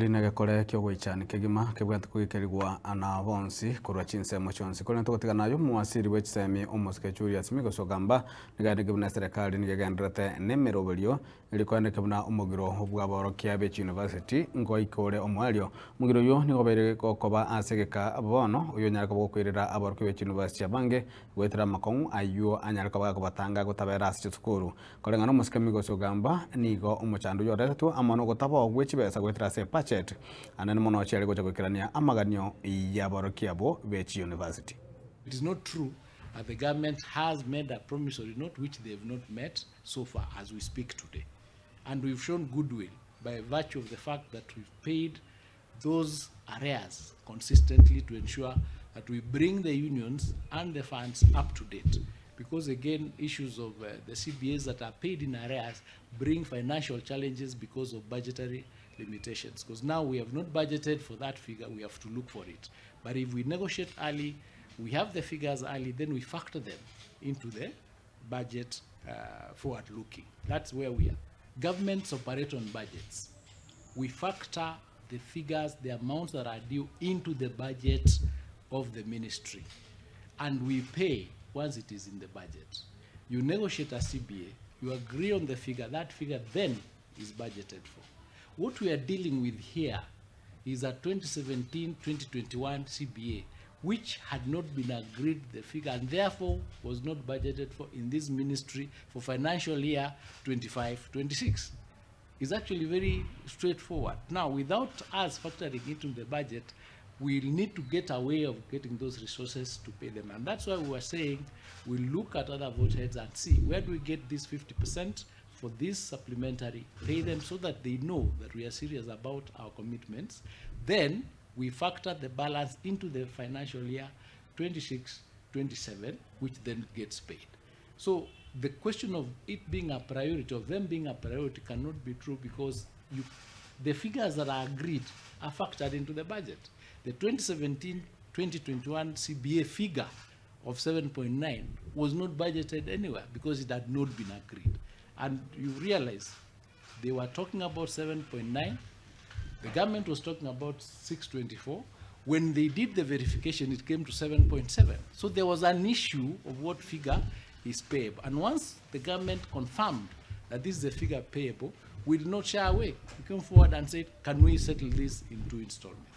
Linage kore kyogwichani kegima kebwate kugikerigwa ana bonsi kurwa chinsemo chonsi kore ntogotiga nayo mwasiri wechisemi omosike Julius Ogamba nigande kebuna serikali nigegenderete nemeroberio ilikwende kebuna omogiro bwaborokia be university ngoikore omwalio mugiro yo nigobere kokoba asegeka bono uyo nyaraka bokwirira aborokia be university abange gwetera makong ayo anyaraka bagatanga gotabera asitsukuru kore ngano omosike Ogamba nigo omochando yoretu amano gotaba ogwechibesa gwetera se anene mono chale gocha kwikirania amaganyo yaborokia bo bechi university. It is not true that the government has made a promissory note which they have not met so far as we speak today. And we've shown goodwill by virtue of the fact that we've paid those arrears consistently to ensure that we bring the unions and the funds up to date. Because again, issues of the CBAs that are paid in arrears bring financial challenges because of budgetary limitations. Because now we have not budgeted for that figure, we have to look for it. But if we negotiate early, we have the figures early, then we factor them into the budget forward looking. That's where we are. Governments operate on budgets. We factor the figures, the amounts that are due into the budget of the ministry. And we pay once it is in the budget. You negotiate a CBA, you agree on the figure, that figure then is budgeted for. What we are dealing with here is a 2017-2021 CBA, which had not been agreed the figure and therefore was not budgeted for in this ministry for financial year 25-26. It's actually very straightforward. Now, without us factoring into the budget, we'll need to get a way of getting those resources to pay them. And that's why we were saying we'll look at other vote heads and see where do we get this 50% for this supplementary, pay them so that they know that we are serious about our commitments. Then we factor the balance into the financial year 26-27, which then gets paid. So the question of it being a priority, of them being a priority, cannot be true because the figures that are agreed are factored into the budget. The 2017-2021 CBA figure of 7.9 was not budgeted anywhere because it had not been agreed. And you realize they were talking about 7.9, the government was talking about 624. When they did the verification, it came to 7.7. So there was an issue of what figure is payable. And once the government confirmed that this is the figure payable, we did not shy away. We came forward and said, can we settle this in 2 installments?